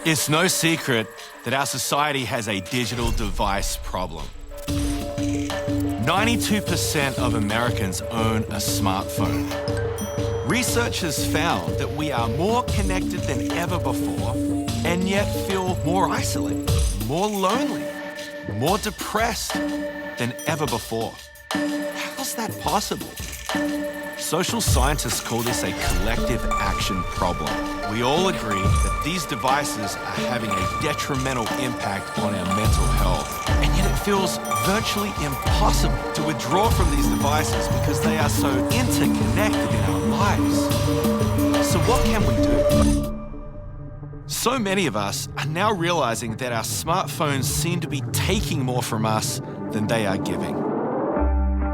It's no secret that our society has a digital device problem. 92% of Americans own a smartphone. Research has found that we are more connected than ever before and yet feel more isolated, more lonely, more depressed than ever before. How's that possible? Social scientists call this a collective action problem. We all agree that these devices are having a detrimental impact on our mental health, and yet it feels virtually impossible to withdraw from these devices because they are so interconnected in our lives. So what can we do? So many of us are now realizing that our smartphones seem to be taking more from us than they are giving.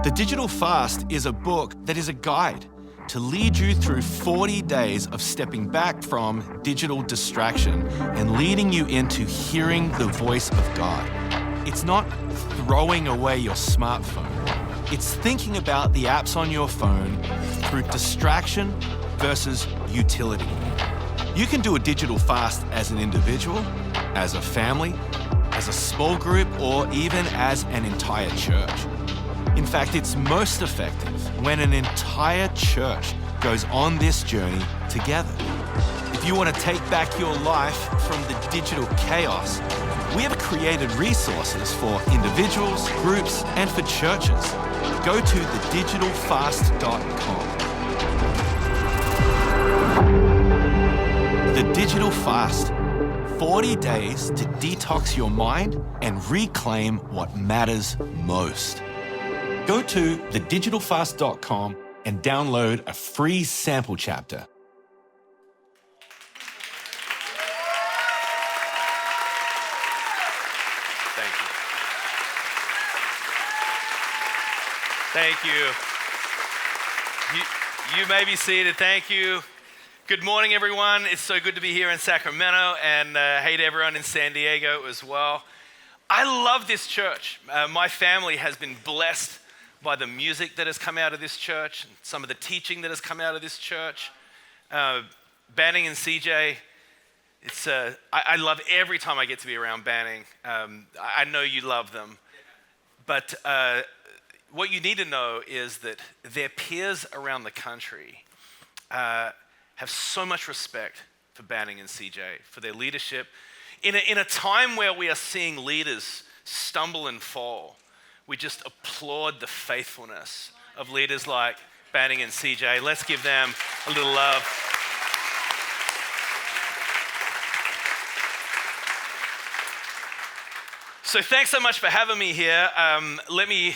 The Digital Fast is a book that is a guide to lead you through 40 days of stepping back from digital distraction and leading you into hearing the voice of God. It's not throwing away your smartphone. It's thinking about the apps on your phone through distraction versus utility. You can do a digital fast as an individual, as a family, as a small group, or even as an entire church. In fact, it's most effective when an entire church goes on this journey together. If you want to take back your life from the digital chaos, we have created resources for individuals, groups, and for churches. Go to thedigitalfast.com. The Digital Fast, 40 days to detox your mind and reclaim what matters most. Go to thedigitalfast.com and download a free sample chapter. Thank you. You may be seated. Thank you. Good morning, everyone. It's so good to be here in Sacramento, and hey to everyone in San Diego as well. I love this church. My family has been blessed by the music that has come out of this church, some of the teaching that has come out of this church. Banning and CJ, I love every time I get to be around Banning. I know you love them. But what you need to know is that their peers around the country have so much respect for Banning and CJ, for their leadership. In a time where we are seeing leaders stumble and fall, we just applaud the faithfulness of leaders like Banning and CJ. Let's give them a little love. So thanks so much for having me here. Let me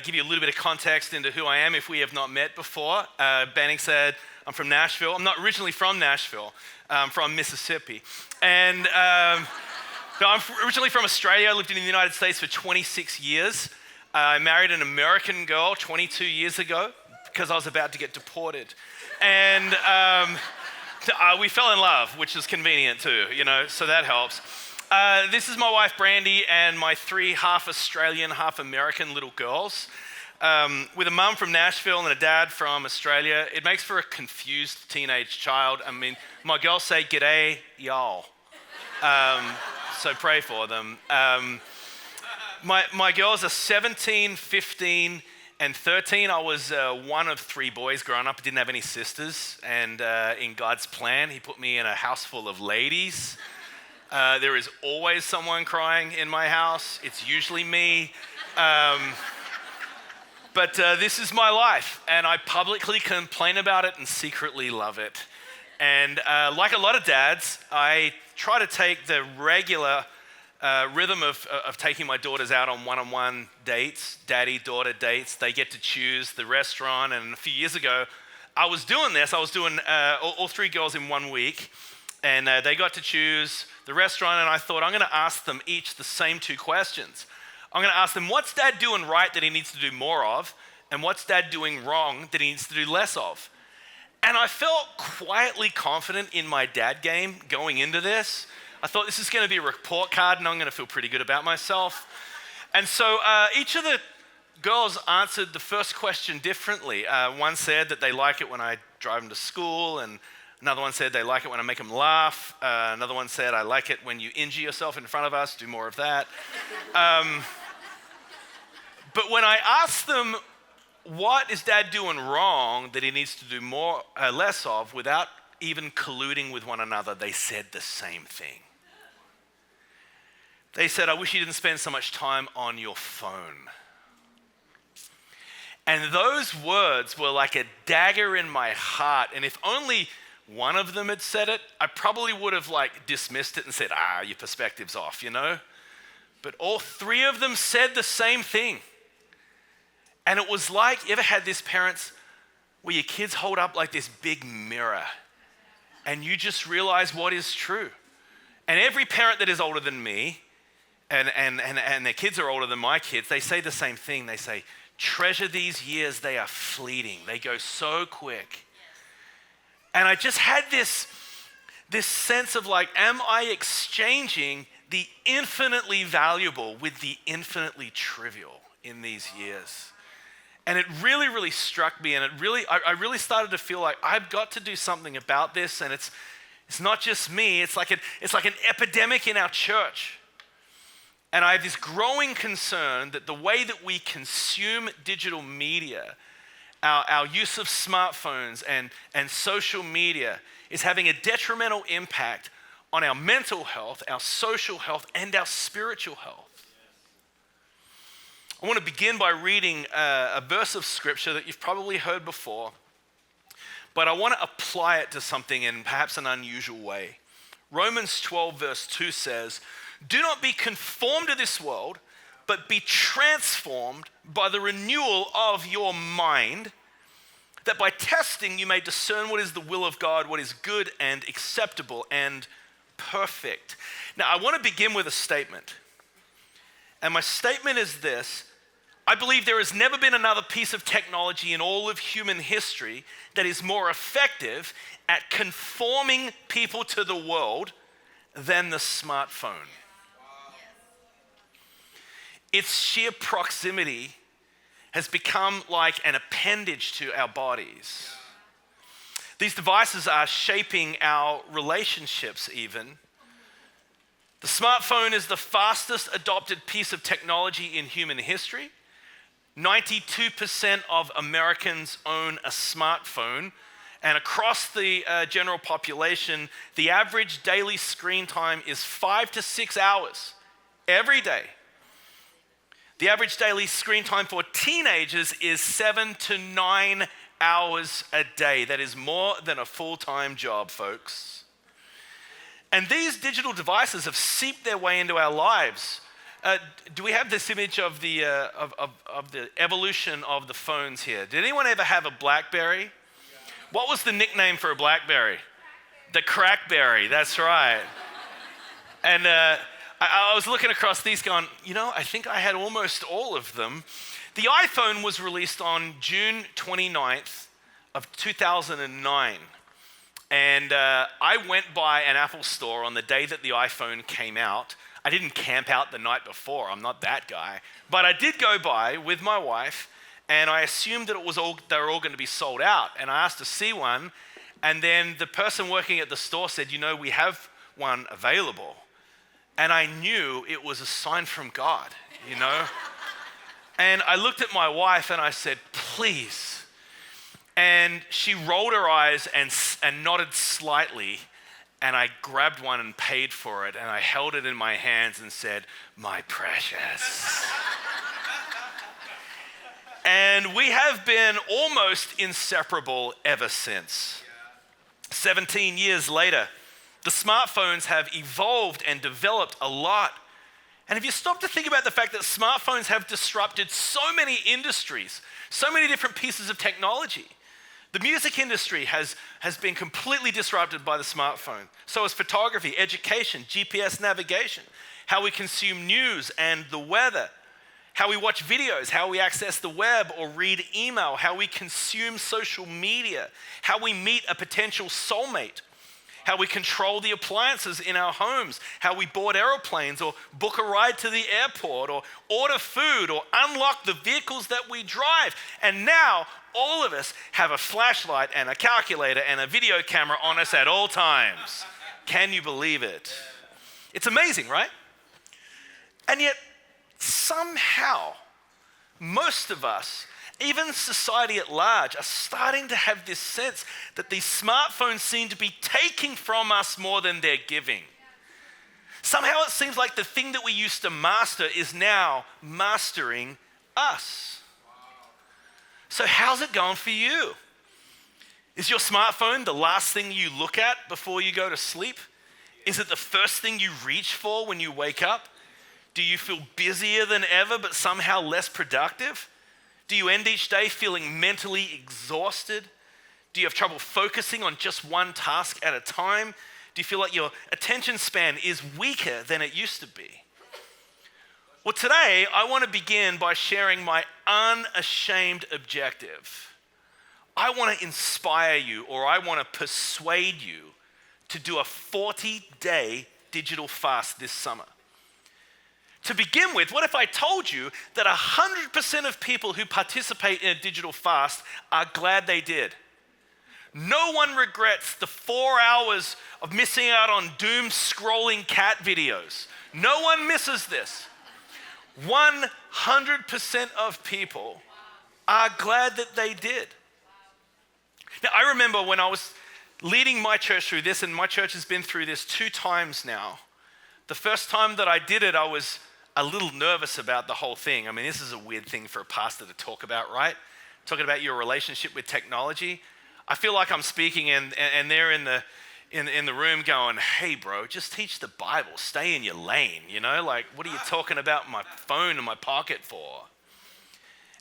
give you a little bit of context into who I am if we have not met before. Banning said, I'm from Nashville. I'm not originally from Nashville. I'm from Mississippi. And no, I'm originally from Australia. I lived in the United States for 26 years. I married an American girl 22 years ago because I was about to get deported. And we fell in love, which is convenient too, so that helps. This is my wife, Brandy, and my 3 half Australian, half American little girls. With a mum from Nashville and a dad from Australia, it makes for a confused teenage child. I mean, my girls say, "G'day, y'all." So pray for them. My girls are 17, 15, and 13. I was one of 3 boys growing up. I didn't have any sisters. And in God's plan, he put me in a house full of ladies. There is always someone crying in my house. It's usually me. But this is my life. And I publicly complain about it and secretly love it. And like a lot of dads, I try to take the regular rhythm of taking my daughters out on one-on-one dates, daddy-daughter dates. They get to choose the restaurant. And a few years ago, I was doing this. I was doing all 3 girls in 1 week. And they got to choose the restaurant. And I thought, I'm going to ask them each the same 2 questions. I'm going to ask them, what's dad doing right that he needs to do more of? And what's dad doing wrong that he needs to do less of? And I felt quietly confident in my dad game going into this. I thought this is going to be a report card and I'm going to feel pretty good about myself. And so each of the girls answered the first question differently. One said that they like it when I drive them to school, and Another one said they like it when I make them laugh. Another one said, I like it when you injure yourself in front of us, do more of that. But when I asked them, what is Dad doing wrong that he needs to do less of without even colluding with one another, they said the same thing. They said, I wish you didn't spend so much time on your phone. And those words were like a dagger in my heart. And if only one of them had said it, I probably would have dismissed it and said, your perspective's off, But all three of them said the same thing. And it was like, you ever had this, parents, where your kids hold up like this big mirror and you just realize what is true. And every parent that is older than me and their kids are older than my kids, they say the same thing. They say, treasure these years, they are fleeting. They go so quick. And I just had this sense of am I exchanging the infinitely valuable with the infinitely trivial in these years? And it really, really struck me, and I really started to feel like I've got to do something about this, and it's not just me, it's like an epidemic in our church. And I have this growing concern that the way that we consume digital media, our use of smartphones and social media is having a detrimental impact on our mental health, our social health, and our spiritual health. I want to begin by reading a verse of scripture that you've probably heard before, but I want to apply it to something in perhaps an unusual way. Romans 12 verse 2 says, do not be conformed to this world, but be transformed by the renewal of your mind, that by testing you may discern what is the will of God, what is good and acceptable and perfect. Now, I want to begin with a statement. And my statement is this: I believe there has never been another piece of technology in all of human history that is more effective at conforming people to the world than the smartphone. Its sheer proximity has become like an appendage to our bodies. These devices are shaping our relationships even. The smartphone is the fastest adopted piece of technology in human history. 92% of Americans own a smartphone, and across the general population, the average daily screen time is 5 to 6 hours every day. The average daily screen time for teenagers is 7 to 9 hours a day. That is more than a full-time job, folks. And these digital devices have seeped their way into our lives. Do we have this image of the evolution of the phones here? Did anyone ever have a BlackBerry? Yeah. What was the nickname for a BlackBerry? The Crackberry, that's right. And I was looking across these going, I think I had almost all of them. The iPhone was released on June 29th of 2009. And I went by an Apple store on the day that the iPhone came out. I didn't camp out the night before, I'm not that guy. But I did go by with my wife, and I assumed that they were all going to be sold out. And I asked to see one, and then the person working at the store said, we have one available. And I knew it was a sign from God, And I looked at my wife and I said, please. And she rolled her eyes and nodded slightly, and I grabbed one and paid for it, and I held it in my hands and said, my precious. And we have been almost inseparable ever since. 17 years later, the smartphones have evolved and developed a lot. And if you stop to think about the fact that smartphones have disrupted so many industries, so many different pieces of technology. The music industry has been completely disrupted by the smartphone. So has photography, education, GPS navigation, how we consume news and the weather, how we watch videos, how we access the web or read email, how we consume social media, how we meet a potential soulmate, how we control the appliances in our homes, how we board aeroplanes or book a ride to the airport or order food or unlock the vehicles that we drive. And now all of us have a flashlight and a calculator and a video camera on us at all times. Can you believe it? It's amazing, right? And yet somehow most of us, even society at large, are starting to have this sense that these smartphones seem to be taking from us more than they're giving. Somehow it seems like the thing that we used to master is now mastering us. So how's it going for you? Is your smartphone the last thing you look at before you go to sleep? Is it the first thing you reach for when you wake up? Do you feel busier than ever but somehow less productive? Do you end each day feeling mentally exhausted? Do you have trouble focusing on just one task at a time? Do you feel like your attention span is weaker than it used to be? Well, today I want to begin by sharing my unashamed objective. I want to inspire you, or I want to persuade you to do a 40-day digital fast this summer. To begin with, what if I told you that 100% of people who participate in a digital fast are glad they did? No one regrets the 4 hours of missing out on doom scrolling cat videos. No one misses this. 100% of people are glad that they did. Now, I remember when I was leading my church through this, and my church has been through this 2 times now. The first time that I did it, I was a little nervous about the whole thing. I mean, this is a weird thing for a pastor to talk about, right? Talking about your relationship with technology. I feel like I'm speaking and they're in the room going, hey bro, just teach the Bible, stay in your lane, you know? Like, what are you talking about my phone in my pocket for?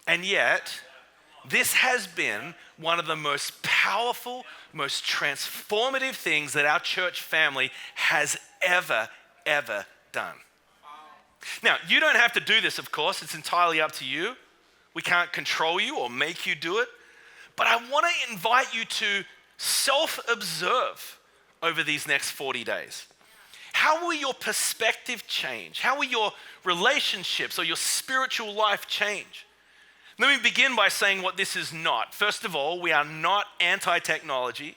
And yet, this has been one of the most powerful, most transformative things that our church family has ever done. Now, you don't have to do this, of course. It's entirely up to you. We can't control you or make you do it. But I want to invite you to self-observe over these next 40 days. How will your perspective change? How will your relationships or your spiritual life change? Let me begin by saying what this is not. First of all, we are not anti-technology.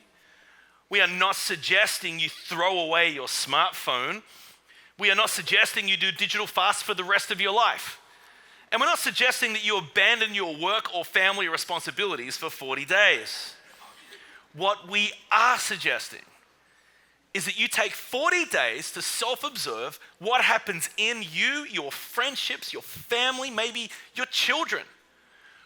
We are not suggesting you throw away your smartphone. We are not suggesting you do digital fast for the rest of your life. And we're not suggesting that you abandon your work or family responsibilities for 40 days. What we are suggesting is that you take 40 days to self-observe what happens in you, your friendships, your family, maybe your children.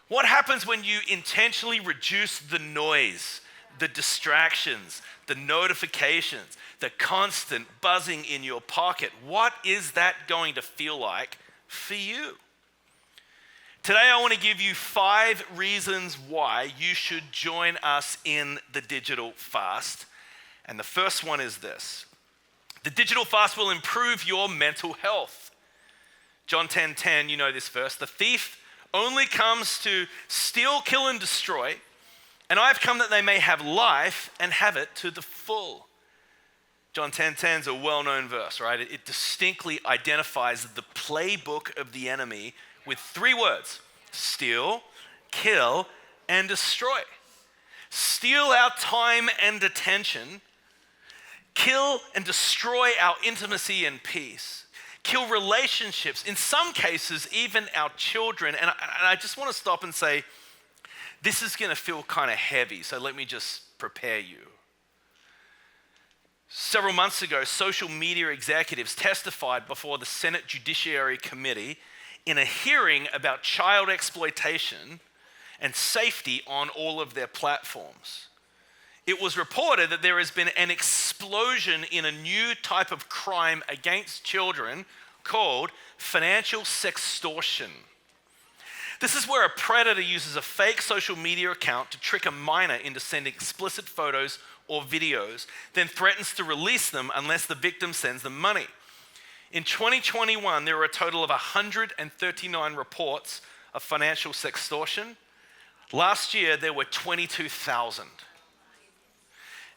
What happens when you intentionally reduce the noise, the distractions, the notifications, the constant buzzing in your pocket? What is that going to feel like for you? Today, I want to give you 5 reasons why you should join us in the digital fast. And the first one is this: the digital fast will improve your mental health. John 10:10, you know this verse. The thief only comes to steal, kill, and destroy. And I've come that they may have life and have it to the full. John 10:10 is a well-known verse, right? It distinctly identifies the playbook of the enemy with 3 words: steal, kill, and destroy. Steal our time and attention. Kill and destroy our intimacy and peace. Kill relationships, in some cases, even our children. And I just want to stop and say, this is going to feel kind of heavy, so let me just prepare you. Several months ago, social media executives testified before the Senate Judiciary Committee in a hearing about child exploitation and safety on all of their platforms. It was reported that there has been an explosion in a new type of crime against children called financial sextortion. This is where a predator uses a fake social media account to trick a minor into sending explicit photos or videos, then threatens to release them unless the victim sends them money. In 2021, there were a total of 139 reports of financial sextortion. Last year, there were 22,000.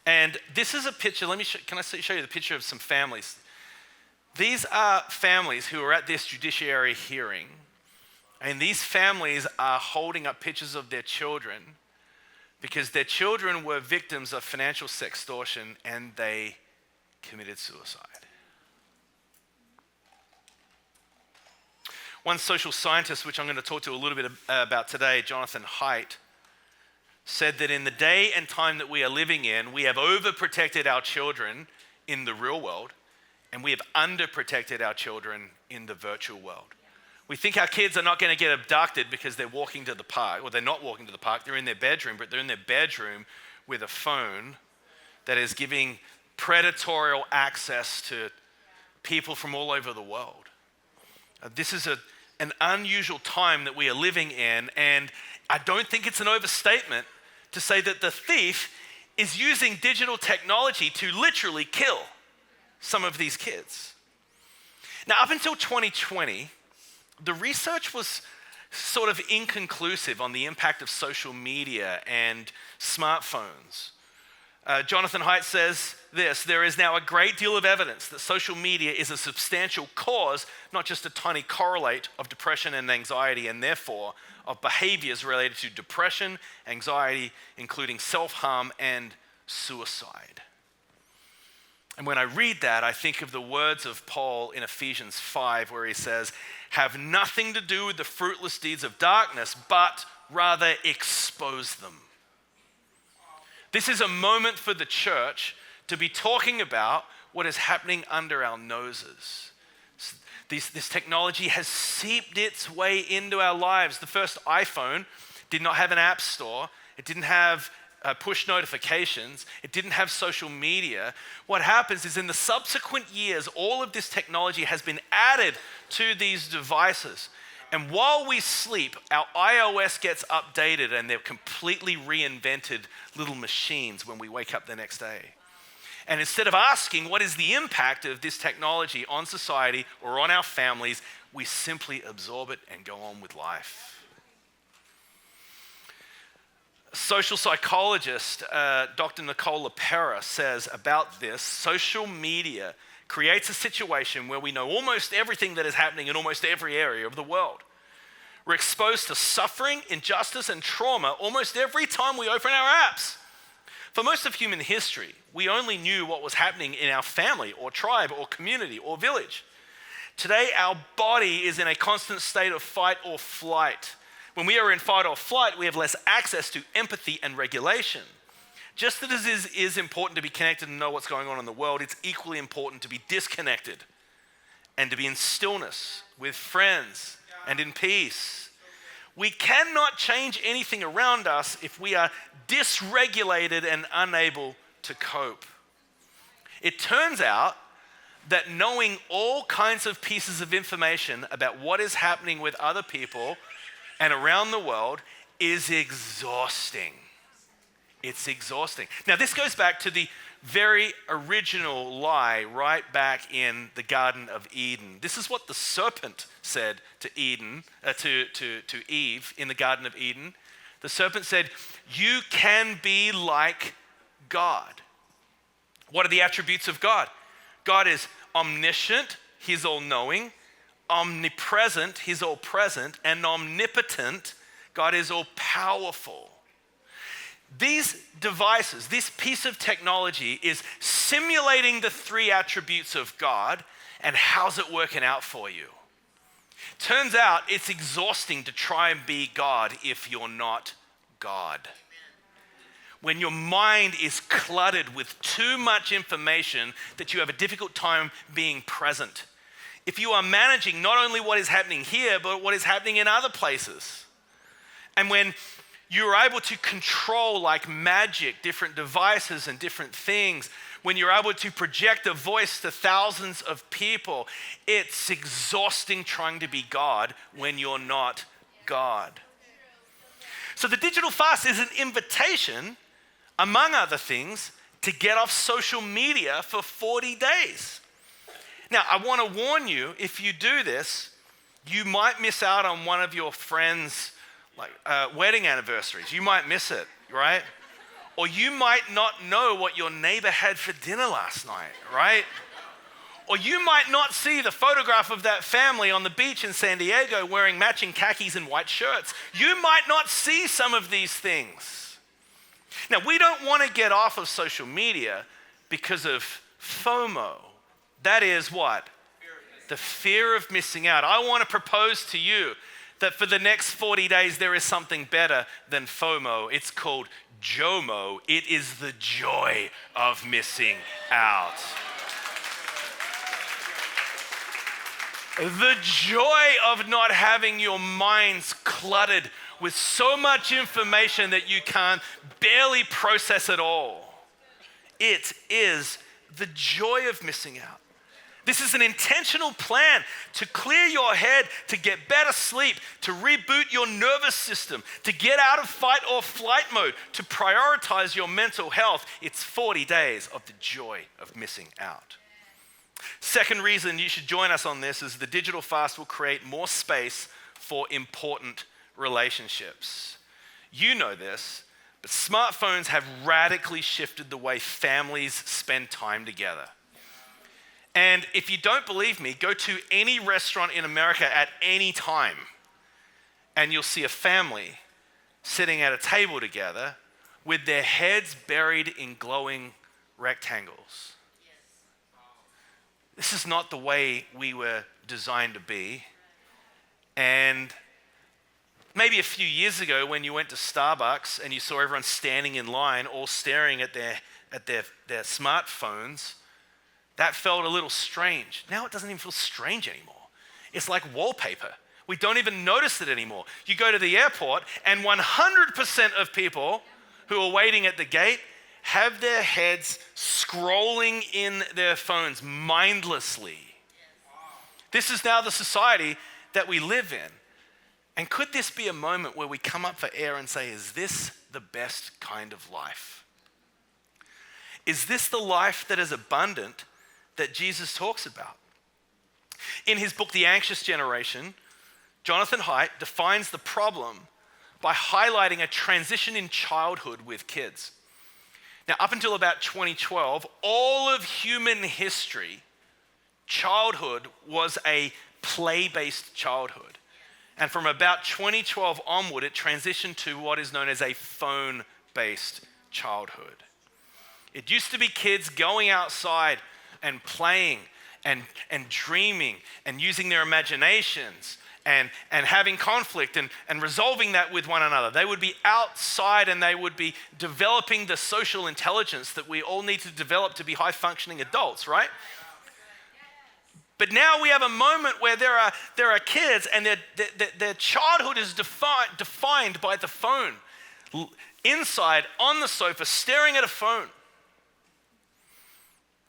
And this is a picture. Can I show you the picture of some families? These are families who are at this judiciary hearing, and these families are holding up pictures of their children because their children were victims of financial sextortion and they committed suicide. One social scientist, which I'm going to talk to a little bit about today, Jonathan Haidt, said that in the day and time that we are living in, we have overprotected our children in the real world, and we have underprotected our children in the virtual world. We think our kids are not going to get abducted because they're walking to the park, or they're not walking to the park, they're in their bedroom, but they're in their bedroom with a phone that is giving predatorial access to people from all over the world. This is an unusual time that we are living in, and I don't think it's an overstatement to say that the thief is using digital technology to literally kill some of these kids. Now, up until 2020, the research was sort of inconclusive on the impact of social media and smartphones. Jonathan Haidt says this: there is now a great deal of evidence that social media is a substantial cause, not just a tiny correlate, of depression and anxiety, and therefore of behaviors related to depression, anxiety, including self-harm and suicide. And when I read that, I think of the words of Paul in Ephesians 5, where he says, have nothing to do with the fruitless deeds of darkness, but rather expose them. This is a moment for the church to be talking about what is happening under our noses. This technology has seeped its way into our lives. The first iPhone did not have an app store. It didn't have push notifications. It didn't have social media. What happens is in the subsequent years, all of this technology has been added to these devices. And while we sleep, our iOS gets updated and they're completely reinvented little machines when we wake up the next day. And instead of asking what is the impact of this technology on society or on our families, we simply absorb it and go on with life. Social psychologist Dr. Nicole LaPera says about this: social media creates a situation where we know almost everything that is happening in almost every area of the world. We're exposed to suffering, injustice, and trauma almost every time we open our apps. For most of human history, we only knew what was happening in our family or tribe or community or village. Today, our body is in a constant state of fight or flight. When we are in fight or flight, we have less access to empathy and regulation. Just as it is important to be connected and know what's going on in the world, it's equally important to be disconnected and to be in stillness with friends and in peace. We cannot change anything around us if we are dysregulated and unable to cope. It turns out that knowing all kinds of pieces of information about what is happening with other people and around the world is exhausting. It's exhausting. Now, this goes back to the very original lie right back in the Garden of Eden. This is what the serpent said to Eve in the Garden of Eden. The serpent said, "You can be like God." What are the attributes of God? God is omniscient, he's all-knowing; omnipresent, he's all-present; and omnipotent, God is all-powerful. These devices, this piece of technology is simulating the three attributes of God, and how's it working out for you? Turns out it's exhausting to try and be God if you're not God. When your mind is cluttered with too much information that you have a difficult time being present. If you are managing not only what is happening here, but what is happening in other places. And when you're able to control, like magic, different devices and different things, when you're able to project a voice to thousands of people, it's exhausting trying to be God when you're not God. So the digital fast is an invitation, among other things, to get off social media for 40 days. Now, I want to warn you, if you do this, you might miss out on one of your friends' wedding anniversaries. You might miss it, right? Or you might not know what your neighbor had for dinner last night, right? Or you might not see the photograph of that family on the beach in San Diego wearing matching khakis and white shirts. You might not see some of these things. Now, we don't want to get off of social media because of FOMO. That is what? The fear of missing out. I want to propose to you that for the next 40 days, there is something better than FOMO. It's called JOMO. It is the joy of missing out. The joy of not having your minds cluttered with so much information that you can't barely process it all. It is the joy of missing out. This is an intentional plan to clear your head, to get better sleep, to reboot your nervous system, to get out of fight or flight mode, to prioritize your mental health. It's 40 days of the joy of missing out. Second reason you should join us on this is the digital fast will create more space for important relationships. You know this, but smartphones have radically shifted the way families spend time together. And if you don't believe me, go to any restaurant in America at any time, and you'll see a family sitting at a table together with their heads buried in glowing rectangles. This is not the way we were designed to be. And maybe a few years ago when you went to Starbucks and you saw everyone standing in line all staring at their smartphones, that felt a little strange. Now it doesn't even feel strange anymore. It's like wallpaper. We don't even notice it anymore. You go to the airport and 100% of people who are waiting at the gate have their heads scrolling in their phones mindlessly. This is now the society that we live in. And could this be a moment where we come up for air and say, is this the best kind of life? Is this the life that is abundant that Jesus talks about? In his book, The Anxious Generation, Jonathan Haidt defines the problem by highlighting a transition in childhood with kids. Now, up until about 2012, all of human history, childhood was a play-based childhood. And from about 2012 onward, it transitioned to what is known as a phone-based childhood. It used to be kids going outside and playing and dreaming and using their imaginations and having conflict and resolving that with one another. They would be outside and they would be developing the social intelligence that we all need to develop to be high-functioning adults, right? But now we have a moment where there are kids and their childhood is defined by the phone. Inside, on the sofa, staring at a phone.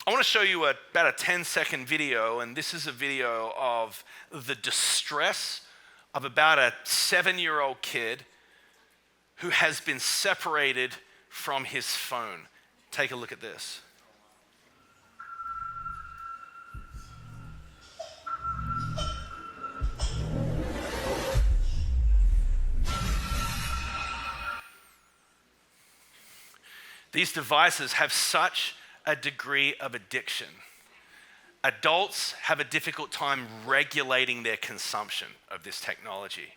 I want to show you about a 10-second video, and this is a video of the distress of about a 7-year-old kid who has been separated from his phone. Take a look at this. These devices have such a degree of addiction. Adults have a difficult time regulating their consumption of this technology.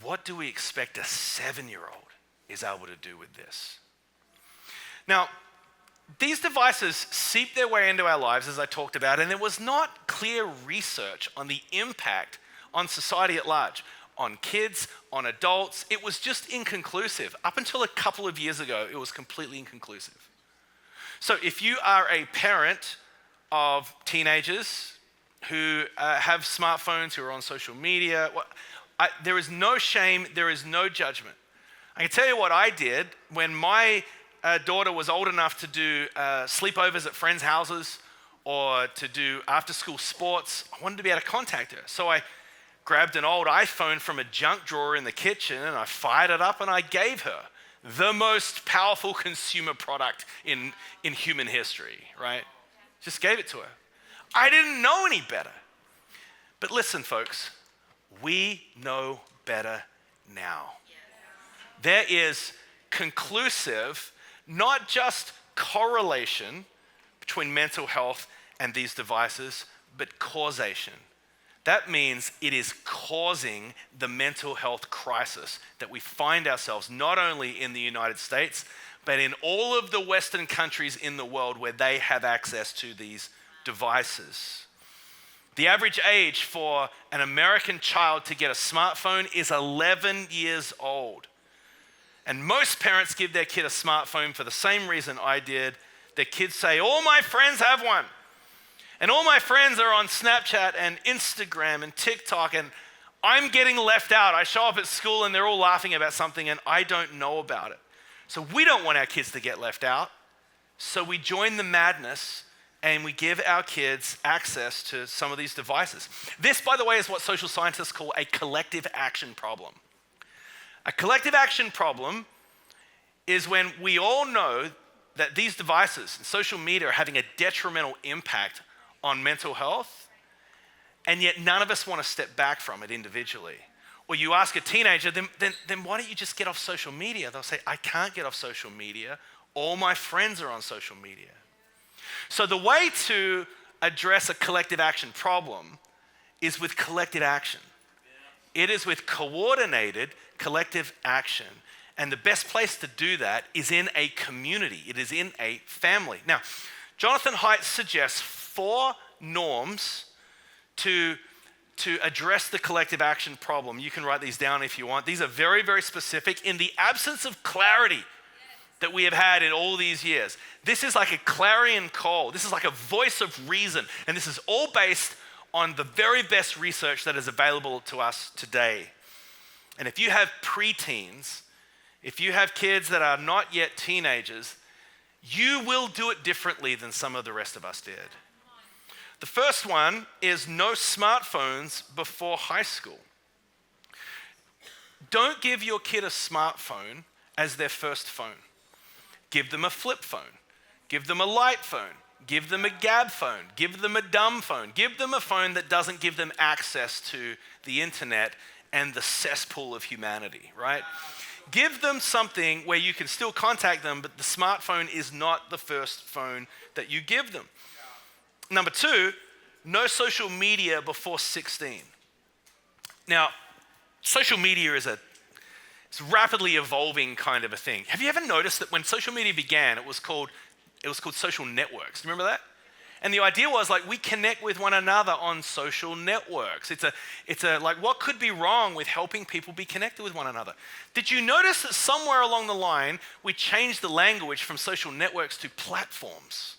What do we expect a 7-year-old is able to do with this? Now, these devices seep their way into our lives, as I talked about, and there was not clear research on the impact on society at large, on kids, on adults. It was just inconclusive. Up until a couple of years ago, it was completely inconclusive. So if you are a parent of teenagers who have smartphones, who are on social media, there is no shame, there is no judgment. I can tell you what I did when my daughter was old enough to do sleepovers at friends' houses or to do after-school sports. I wanted to be able to contact her. So I grabbed an old iPhone from a junk drawer in the kitchen and I fired it up and I gave her the most powerful consumer product in human history, right? Just gave it to her. I didn't know any better. But listen, folks, we know better now. There is conclusive, not just correlation between mental health and these devices, but causation. That means it is causing the mental health crisis that we find ourselves not only in the United States, but in all of the Western countries in the world where they have access to these devices. The average age for an American child to get a smartphone is 11 years old. And most parents give their kid a smartphone for the same reason I did. Their kids say, all my friends have one. And all my friends are on Snapchat and Instagram and TikTok, and I'm getting left out. I show up at school and they're all laughing about something and I don't know about it. So we don't want our kids to get left out. So we join the madness and we give our kids access to some of these devices. This, by the way, is what social scientists call a collective action problem. A collective action problem is when we all know that these devices and social media are having a detrimental impact on mental health, and yet none of us want to step back from it individually. Or you ask a teenager, then why don't you just get off social media? They'll say, I can't get off social media. All my friends are on social media. So the way to address a collective action problem is with collective action. It is with coordinated collective action. And the best place to do that is in a community. It is in a family. Now, Jonathan Haidt suggests 4 norms to address the collective action problem. You can write these down if you want. These are very, very specific. In the absence of clarity that we have had in all these years, this is like a clarion call. This is like a voice of reason. And this is all based on the very best research that is available to us today. And if you have preteens, if you have kids that are not yet teenagers, you will do it differently than some of the rest of us did. The first one is no smartphones before high school. Don't give your kid a smartphone as their first phone. Give them a flip phone. Give them a light phone. Give them a gab phone. Give them a dumb phone. Give them a phone that doesn't give them access to the internet and the cesspool of humanity, right? Give them something where you can still contact them, but the smartphone is not the first phone that you give them. Number 2, no social media before 16. Now, social media is it's rapidly evolving kind of a thing. Have you ever noticed that when social media began, it was called social networks? Do you remember that? And the idea was like we connect with one another on social networks. It's a like what could be wrong with helping people be connected with one another? Did you notice that somewhere along the line we changed the language from social networks to platforms?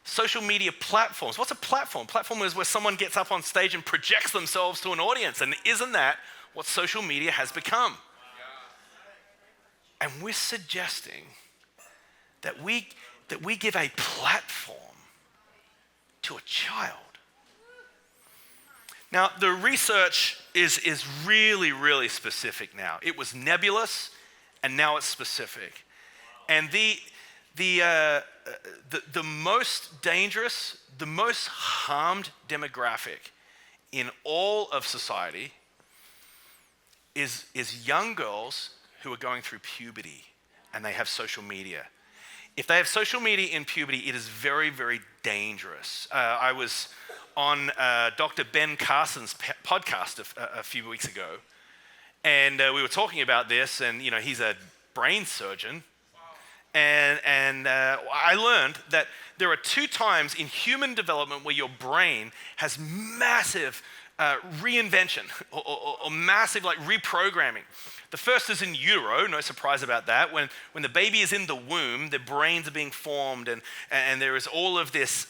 Social media platforms. What's a platform? Platform is where someone gets up on stage and projects themselves to an audience. And isn't that what social media has become? And we're suggesting that we give a platform to a child. Now, the research is really, really specific now. It was nebulous, and now it's specific. And the most dangerous, the most harmed demographic in all of society is young girls who are going through puberty and they have social media. If they have social media in puberty, it is very, very dangerous. I was on Dr. Ben Carson's podcast a few weeks ago, and we were talking about this, and he's a brain surgeon. And I learned that there are 2 times in human development where your brain has massive reinvention or massive reprogramming. The first is in utero, no surprise about that. When the baby is in the womb, the brains are being formed and there is all of this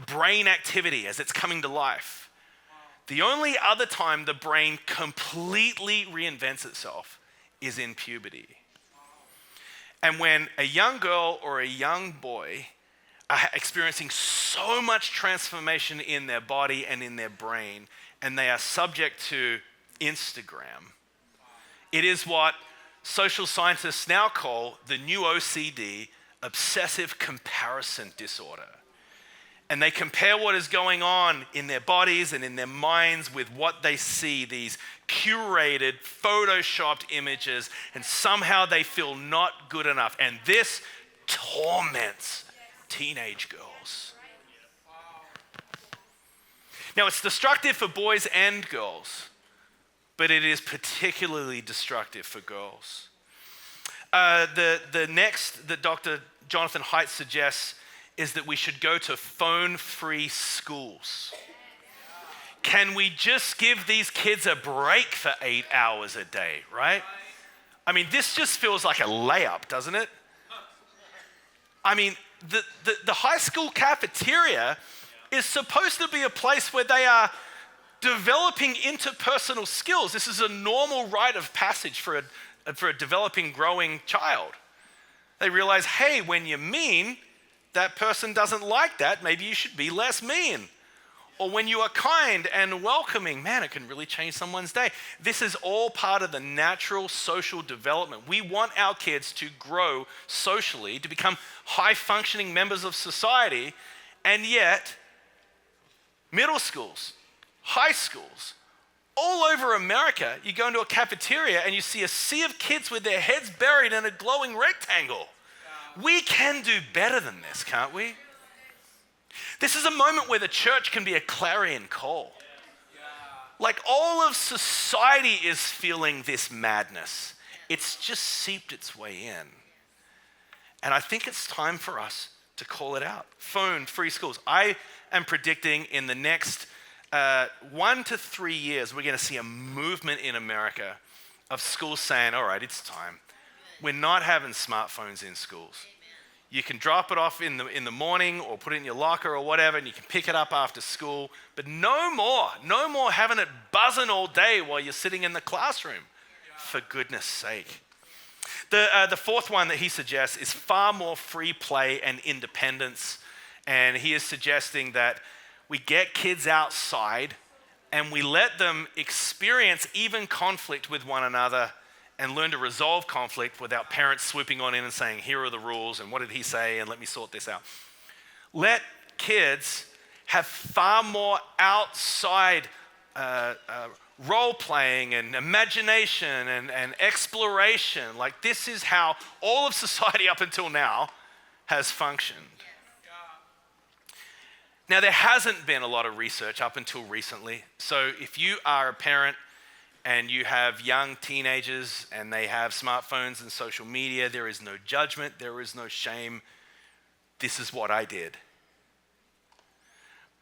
brain activity as it's coming to life. The only other time the brain completely reinvents itself is in puberty. And when a young girl or a young boy are experiencing so much transformation in their body and in their brain, and they are subject to Instagram, it is what social scientists now call the new OCD, obsessive comparison disorder. And they compare what is going on in their bodies and in their minds with what they see, these curated, photoshopped images, and somehow they feel not good enough. And this torments teenage girls. Now, it's destructive for boys and girls, but it is particularly destructive for girls. The next that Dr. Jonathan Haidt suggests is that we should go to phone-free schools. Can we just give these kids a break for 8 hours a day, right? I mean, this just feels like a layup, doesn't it? I mean, the high school cafeteria is supposed to be a place where they are developing interpersonal skills. This is a normal rite of passage for a developing, growing child. They realize, hey, when you're mean, that person doesn't like that. Maybe you should be less mean. Or when you are kind and welcoming, man, it can really change someone's day. This is all part of the natural social development. We want our kids to grow socially, to become high-functioning members of society, and yet middle schools, high schools, all over America, you go into a cafeteria and you see a sea of kids with their heads buried in a glowing rectangle. We can do better than this, can't we? This is a moment where the church can be a clarion call. Like all of society is feeling this madness. It's just seeped its way in. And I think it's time for us to call it out. Phone-free schools. I am predicting in the next 1 to 3 years, we're going to see a movement in America of schools saying, all right, it's time. We're not having smartphones in schools. You can drop it off in the morning or put it in your locker or whatever, and you can pick it up after school. But no more having it buzzing all day while you're sitting in the classroom, for goodness sake. The fourth one that he suggests is far more free play and independence. And he is suggesting that we get kids outside and we let them experience even conflict with one another and learn to resolve conflict without parents swooping on in and saying, here are the rules and what did he say and let me sort this out. Let kids have far more outside role-playing and imagination and exploration. Like this is how all of society up until now has functioned. Now, there hasn't been a lot of research up until recently. So if you are a parent and you have young teenagers and they have smartphones and social media, there is no judgment, there is no shame. This is what I did.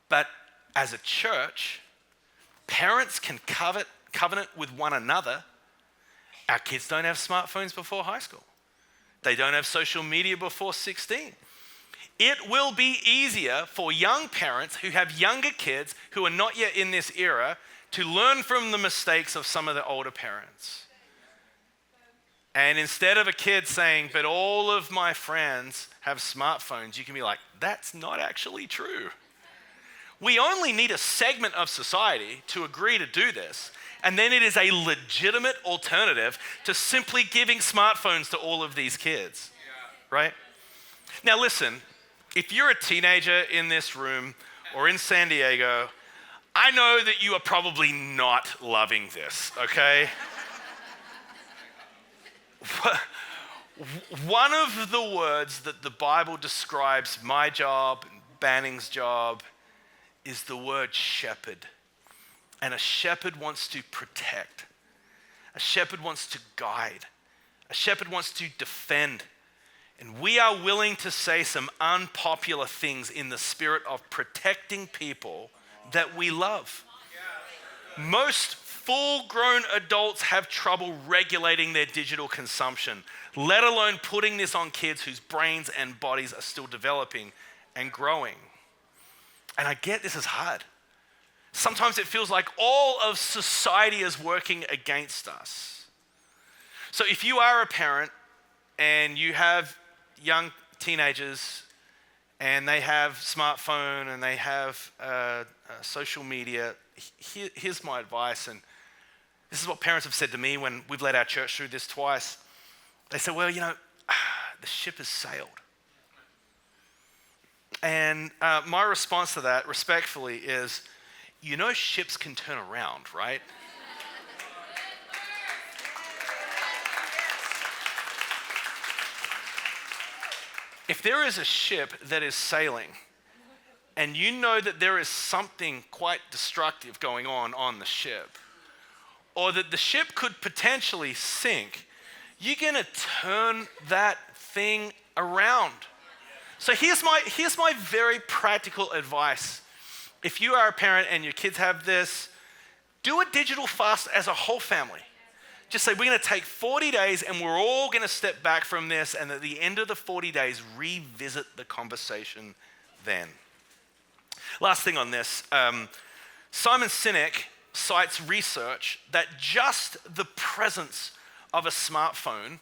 But as a church, parents can covenant with one another. Our kids don't have smartphones before high school. They don't have social media before 16. It will be easier for young parents who have younger kids who are not yet in this era to learn from the mistakes of some of the older parents. And instead of a kid saying, but all of my friends have smartphones, you can be like, that's not actually true. We only need a segment of society to agree to do this. And then it is a legitimate alternative to simply giving smartphones to all of these kids, right? Now listen, if you're a teenager in this room or in San Diego, I know that you are probably not loving this, okay? One of the words that the Bible describes my job and Banning's job is the word shepherd. And a shepherd wants to protect. A shepherd wants to guide. A shepherd wants to defend. And we are willing to say some unpopular things in the spirit of protecting people that we love. Most full-grown adults have trouble regulating their digital consumption, let alone putting this on kids whose brains and bodies are still developing and growing. And I get this is hard. Sometimes it feels like all of society is working against us. So if you are a parent and you have young teenagers and they have smartphone and they have social media, here's my advice. And this is what parents have said to me when we've led our church through this twice. They said, well, the ship has sailed. And my response to that, respectfully, is, you know ships can turn around, right? If there is a ship that is sailing, and you know that there is something quite destructive going on the ship, or that the ship could potentially sink, you're gonna turn that thing around. So here's my very practical advice. If you are a parent and your kids have this, do a digital fast as a whole family. Just say, we're gonna take 40 days and we're all gonna step back from this, and at the end of the 40 days, revisit the conversation then. Last thing on this, Simon Sinek cites research that just the presence of a smartphone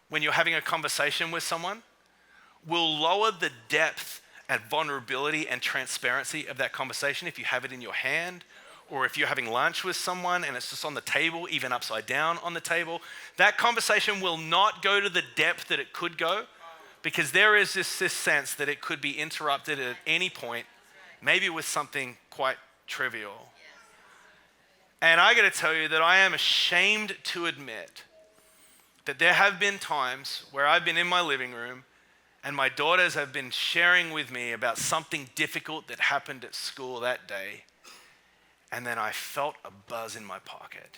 when you're having a conversation with someone will lower the depth and vulnerability and transparency of that conversation if you have it in your hand, or if you're having lunch with someone and it's just on the table, even upside down on the table. That conversation will not go to the depth that it could go, because there is this sense that it could be interrupted at any point, maybe with something quite trivial. And I gotta tell you that I am ashamed to admit that there have been times where I've been in my living room and my daughters have been sharing with me about something difficult that happened at school that day, and then I felt a buzz in my pocket.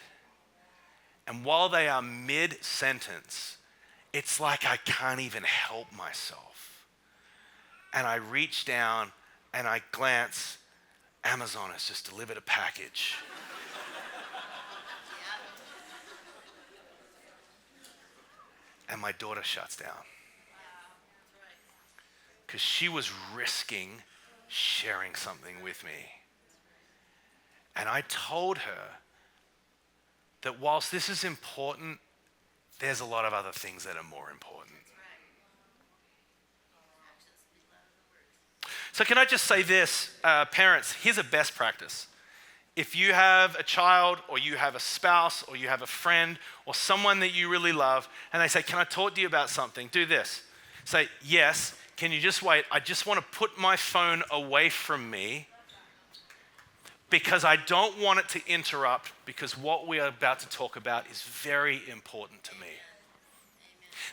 And while they are mid-sentence, it's like I can't even help myself. And I reach down and I glance, Amazon has just delivered a package. And my daughter shuts down. Because she was risking sharing something with me. And I told her that whilst this is important, there's a lot of other things that are more important. So can I just say this, parents, here's a best practice. If you have a child, or you have a spouse, or you have a friend, or someone that you really love, and they say, can I talk to you about something? Do this. Say, yes, can you just wait? I just want to put my phone away from me because I don't want it to interrupt, because what we are about to talk about is very important to me.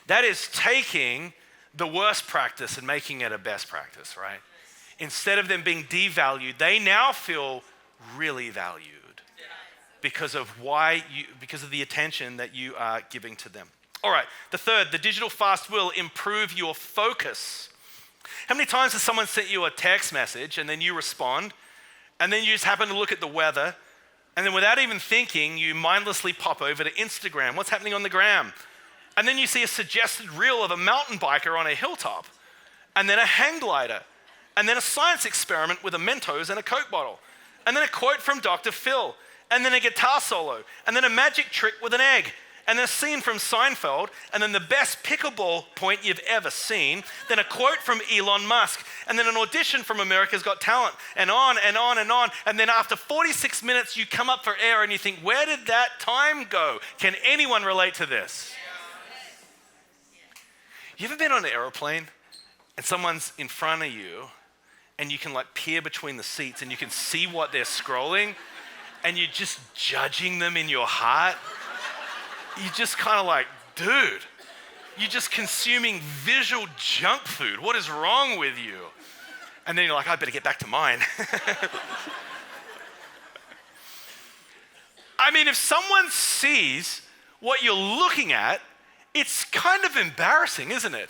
That is taking the worst practice and making it a best practice, right? Instead of them being devalued, they now feel really valued because of the attention that you are giving to them. All right, the third, the digital fast will improve your focus. How many times has someone sent you a text message and then you respond, and then you just happen to look at the weather, and then without even thinking, you mindlessly pop over to Instagram. What's happening on the gram? And then you see a suggested reel of a mountain biker on a hilltop, and then a hang glider, and then a science experiment with a Mentos and a Coke bottle, and then a quote from Dr. Phil, and then a guitar solo, and then a magic trick with an egg, and then a scene from Seinfeld, and then the best pickleball point you've ever seen, then a quote from Elon Musk, and then an audition from America's Got Talent, and on and on and on. And then after 46 minutes, you come up for air and you think, where did that time go? Can anyone relate to this? You ever been on an airplane and someone's in front of you and you can like peer between the seats and you can see what they're scrolling, and you're just judging them in your heart? You're just kind of like, dude, you're just consuming visual junk food. What is wrong with you? And then you're like, I better get back to mine. I mean, if someone sees what you're looking at, it's kind of embarrassing, isn't it?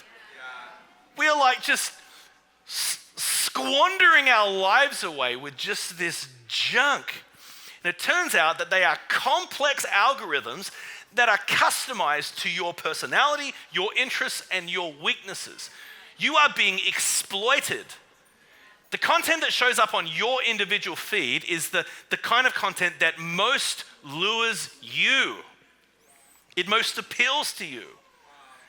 We're like just squandering our lives away with just this junk. And it turns out that they are complex algorithms that are customized to your personality, your interests, and your weaknesses. You are being exploited. The content that shows up on your individual feed is the kind of content that most lures you. It most appeals to you.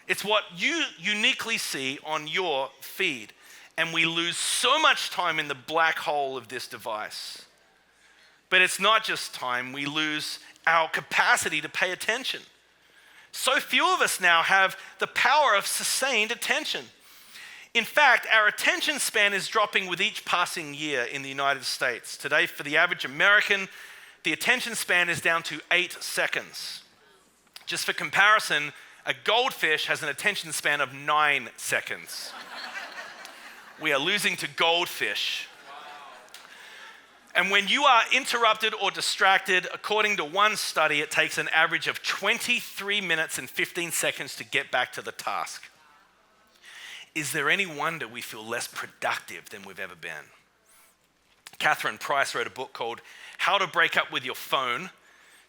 It's what you uniquely see on your feed. And we lose so much time in the black hole of this device. But it's not just time, we lose our capacity to pay attention. So few of us now have the power of sustained attention. In fact, our attention span is dropping with each passing year in the United States. Today, for the average American, the attention span is down to 8 seconds. Just for comparison, a goldfish has an attention span of 9 seconds. We are losing to goldfish. And when you are interrupted or distracted, according to one study, it takes an average of 23 minutes and 15 seconds to get back to the task. Is there any wonder we feel less productive than we've ever been? Catherine Price wrote a book called How to Break Up with Your Phone.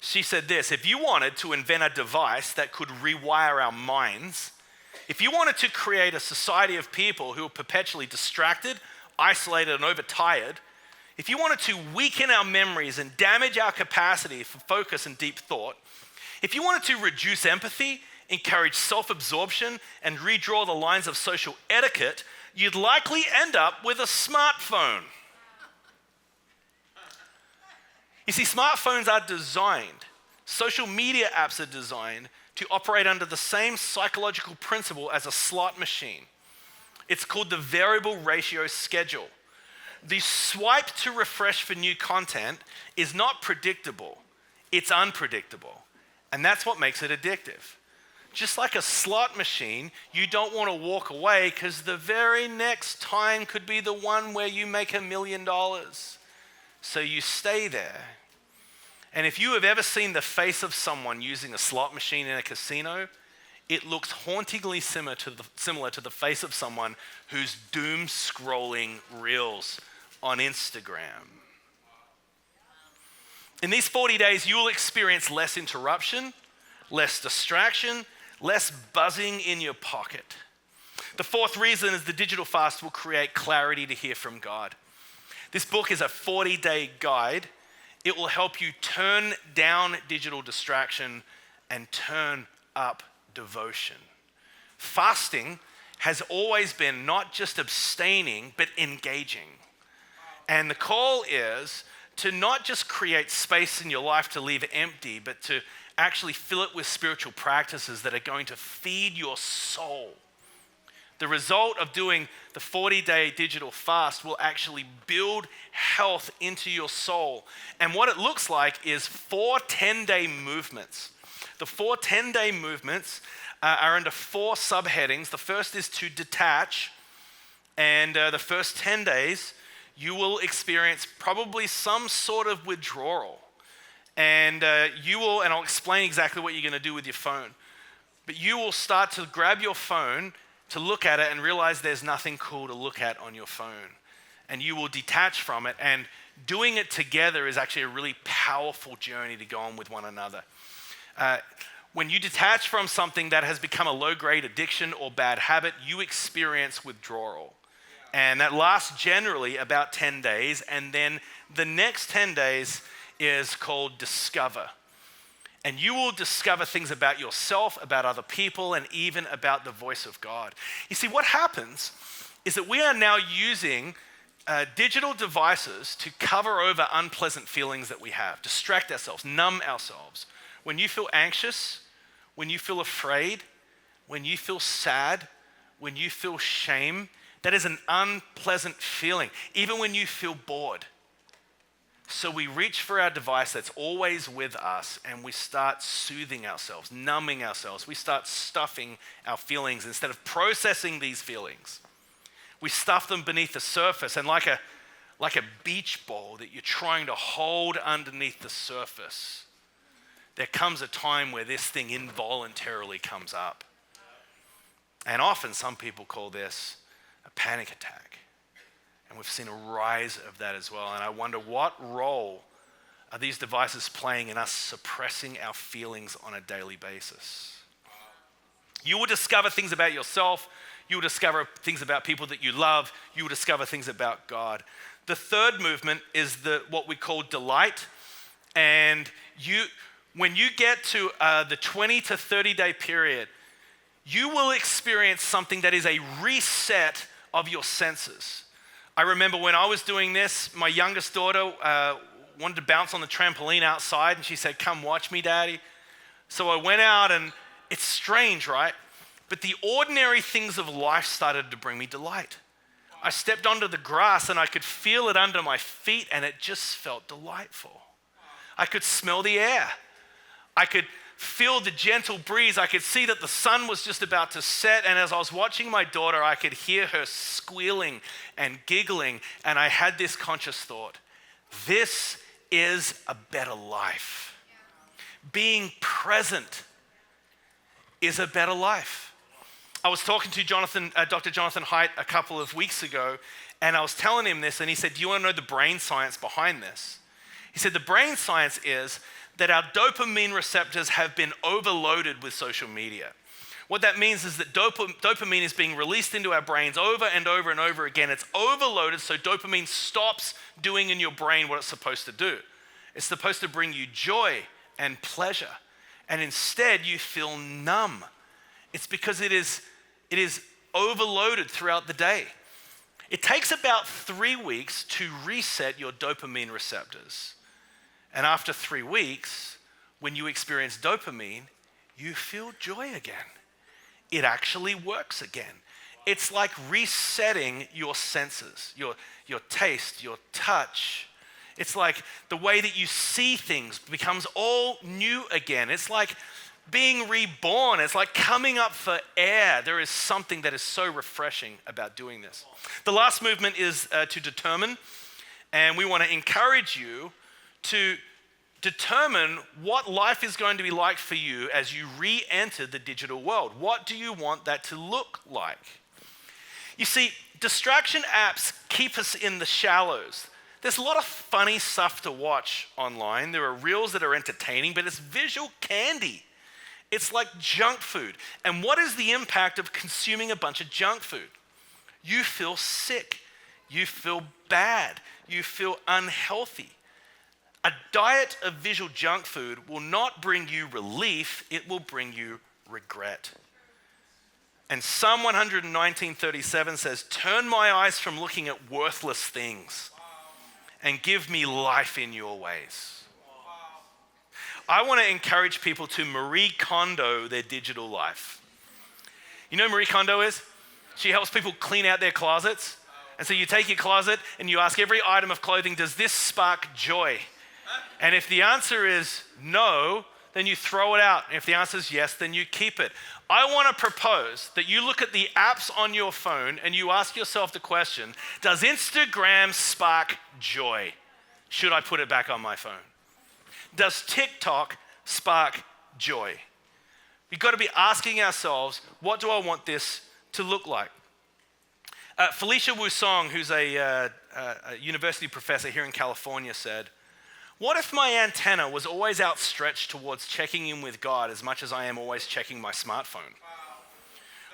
She said this: if you wanted to invent a device that could rewire our minds, if you wanted to create a society of people who are perpetually distracted, isolated, and overtired, if you wanted to weaken our memories and damage our capacity for focus and deep thought, if you wanted to reduce empathy, encourage self-absorption, and redraw the lines of social etiquette, you'd likely end up with a smartphone. You see, smartphones are designed, social media apps are designed to operate under the same psychological principle as a slot machine. It's called the variable ratio schedule. The swipe to refresh for new content is not predictable, it's unpredictable. And that's what makes it addictive. Just like a slot machine, you don't want to walk away because the very next time could be the one where you make $1 million. So you stay there. And if you have ever seen the face of someone using a slot machine in a casino, it looks hauntingly similar to the face of someone who's doom scrolling reels on Instagram. In these 40 days, you will experience less interruption, less distraction, less buzzing in your pocket. The fourth reason is the digital fast will create clarity to hear from God. This book is a 40-day guide. It will help you turn down digital distraction and turn up devotion. Fasting has always been not just abstaining, but engaging. And the call is to not just create space in your life to leave empty, but to actually fill it with spiritual practices that are going to feed your soul. The result of doing the 40-day digital fast will actually build health into your soul. And what it looks like is 4 10-day movements. The 4 10-day movements are under 4 subheadings. The first is to detach. And the first 10 days, you will experience probably some sort of withdrawal. And and I'll explain exactly what you're going to do with your phone. But you will start to grab your phone to look at it and realize there's nothing cool to look at on your phone. And you will detach from it. And doing it together is actually a really powerful journey to go on with one another. When you detach from something that has become a low-grade addiction or bad habit, you experience withdrawal. And that lasts generally about 10 days. And then the next 10 days is called discover. And you will discover things about yourself, about other people, and even about the voice of God. You see, what happens is that we are now using digital devices to cover over unpleasant feelings that we have, distract ourselves, numb ourselves. When you feel anxious, when you feel afraid, when you feel sad, when you feel shame, that is an unpleasant feeling, even when you feel bored. So we reach for our device that's always with us and we start soothing ourselves, numbing ourselves. We start stuffing our feelings instead of processing these feelings. We stuff them beneath the surface, and like a beach ball that you're trying to hold underneath the surface, there comes a time where this thing involuntarily comes up. And often some people call this a panic attack. And we've seen a rise of that as well. And I wonder, what role are these devices playing in us suppressing our feelings on a daily basis? You will discover things about yourself. You will discover things about people that you love. You will discover things about God. The third movement is what we call delight. And when you get to the 20 to 30 day period, you will experience something that is a reset of your senses. I remember when I was doing this, my youngest daughter wanted to bounce on the trampoline outside, and she said, "Come watch me, Daddy." So I went out, and it's strange, right? but the ordinary things of life started to bring me delight. I stepped onto the grass and I could feel it under my feet and it just felt delightful. I could smell the air. I could feel the gentle breeze. I could see that the sun was just about to set, and as I was watching my daughter, I could hear her squealing and giggling, and I had this conscious thought: this is a better life. Being present is a better life. I was talking to Dr. Jonathan Haidt a couple of weeks ago, and I was telling him this, and he said, do you want to know the brain science behind this? He said, the brain science is that our dopamine receptors have been overloaded with social media. What that means is that dopamine is being released into our brains over and over and over again. It's overloaded, so dopamine stops doing in your brain what it's supposed to do. It's supposed to bring you joy and pleasure, and instead you feel numb. It's because it is overloaded throughout the day. It takes about 3 weeks to reset your dopamine receptors. And after 3 weeks, when you experience dopamine, you feel joy again. It actually works again. It's like resetting your senses, your taste, your touch. It's like the way that you see things becomes all new again. It's like being reborn. It's like coming up for air. There is something that is so refreshing about doing this. The last movement is to determine, and we want to encourage you to determine what life is going to be like for you as you re-enter the digital world. What do you want that to look like? You see, distraction apps keep us in the shallows. There's a lot of funny stuff to watch online. There are reels that are entertaining, but it's visual candy. It's like junk food. And what is the impact of consuming a bunch of junk food? You feel sick. You feel bad. You feel unhealthy. A diet of visual junk food will not bring you relief, it will bring you regret. And Psalm 119:37 says, turn my eyes from looking at worthless things and give me life in your ways. I want to encourage people to Marie Kondo their digital life. You know who Marie Kondo is? She helps people clean out their closets. And so you take your closet and you ask every item of clothing, does this spark joy? And if the answer is no, then you throw it out. And if the answer is yes, then you keep it. I want to propose that you look at the apps on your phone and you ask yourself the question, does Instagram spark joy? Should I put it back on my phone? Does TikTok spark joy? We've got to be asking ourselves, what do I want this to look like? Felicia Wusong, who's a university professor here in California, said, what if my antenna was always outstretched towards checking in with God as much as I am always checking my smartphone?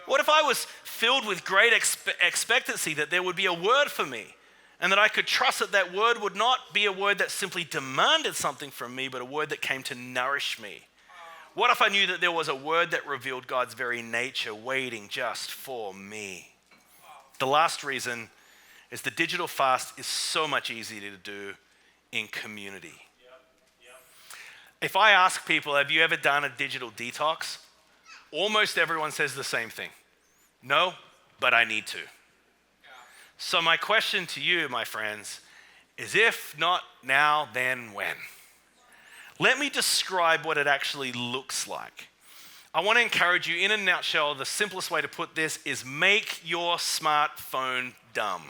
What if I was filled with great expectancy that there would be a word for me and that I could trust that that word would not be a word that simply demanded something from me, but a word that came to nourish me? What if I knew that there was a word that revealed God's very nature waiting just for me? The last reason is the digital fast is so much easier to do in community. If I ask people, have you ever done a digital detox? Almost everyone says the same thing. No, but I need to. So my question to you, my friends, is if not now, then when? Let me describe what it actually looks like. I want to encourage you, in a nutshell, the simplest way to put this is make your smartphone dumb.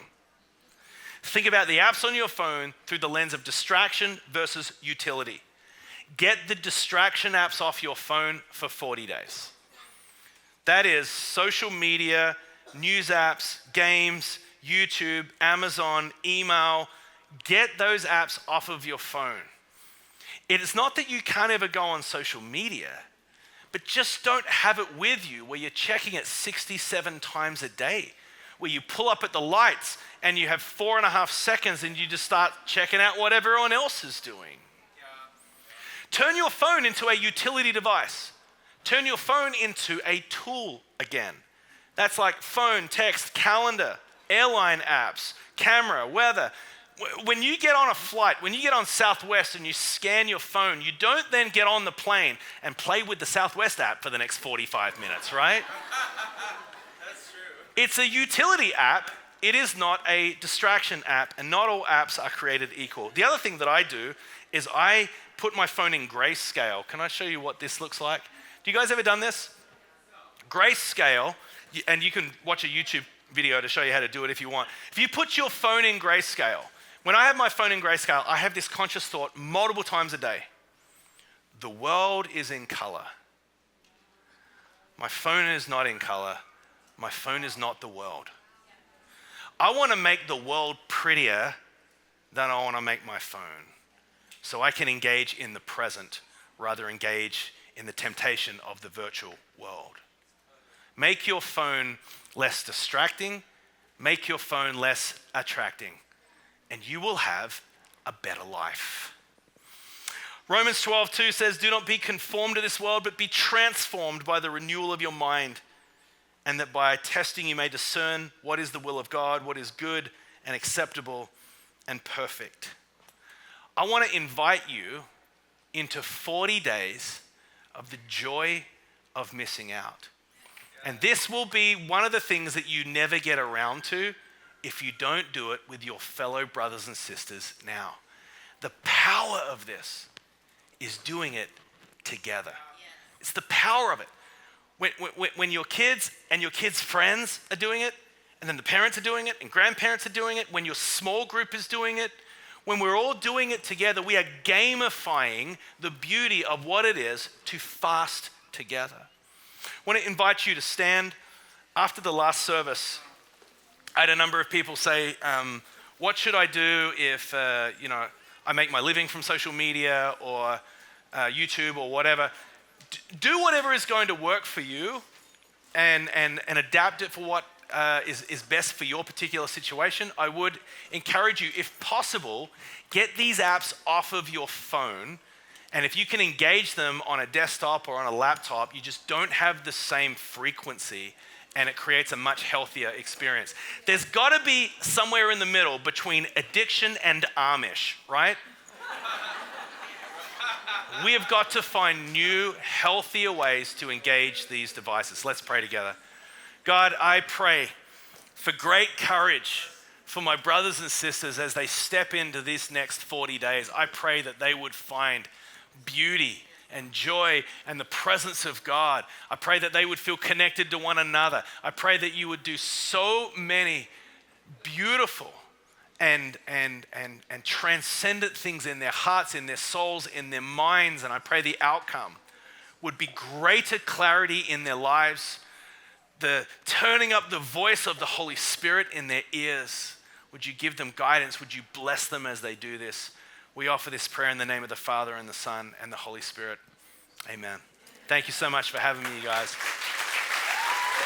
Think about the apps on your phone through the lens of distraction versus utility. Get the distraction apps off your phone for 40 days. That is social media, news apps, games, YouTube, Amazon, email. Get those apps off of your phone. It is not that you can't ever go on social media, but just don't have it with you where you're checking it 67 times a day, where you pull up at the lights and you have 4.5 seconds and you just start checking out what everyone else is doing. Turn your phone into a utility device. Turn your phone into a tool again. That's like phone, text, calendar, airline apps, camera, weather. When you get on a flight, when you get on Southwest and you scan your phone, you don't then get on the plane and play with the Southwest app for the next 45 minutes, right? That's true. It's a utility app. It is not a distraction app, and not all apps are created equal. The other thing that I do is I put my phone in grayscale. Can I show you what this looks like? Do you guys ever done this? Grayscale, and you can watch a YouTube video to show you how to do it if you want. If you put your phone in grayscale, when I have my phone in grayscale, I have this conscious thought multiple times a day. The world is in color. My phone is not in color. My phone is not the world. I want to make the world prettier than I want to make my phone, so I can engage in the present rather than engage in the temptation of the virtual world. Make your phone less distracting. Make your phone less attracting, and you will have a better life. Romans 12:2 says, "Do not be conformed to this world, but be transformed by the renewal of your mind, and that by testing you may discern what is the will of God, what is good and acceptable and perfect." I want to invite you into 40 days of the joy of missing out. And this will be one of the things that you never get around to if you don't do it with your fellow brothers and sisters now. The power of this is doing it together. It's the power of it. When your kids and your kids' friends are doing it, and then the parents are doing it, and grandparents are doing it, when your small group is doing it, when we're all doing it together, we are gamifying the beauty of what it is to fast together. I want to invite you to stand. After the last service, I had a number of people say, what should I do if I make my living from social media or YouTube or whatever? Do whatever is going to work for you and adapt it for what is best for your particular situation. I would encourage you, if possible, get these apps off of your phone. And if you can engage them on a desktop or on a laptop, you just don't have the same frequency, and it creates a much healthier experience. There's got to be somewhere in the middle between addiction and Amish, right? We have got to find new, healthier ways to engage these devices. Let's pray together. God, I pray for great courage for my brothers and sisters as they step into this next 40 days. I pray that they would find beauty and joy and the presence of God. I pray that they would feel connected to one another. I pray that you would do so many beautiful and transcendent things in their hearts, in their souls, in their minds. And I pray the outcome would be greater clarity in their lives, the turning up the voice of the Holy Spirit in their ears. Would you give them guidance? Would you bless them as they do this? We offer this prayer in the name of the Father and the Son and the Holy Spirit. Amen. Thank you so much for having me, you guys.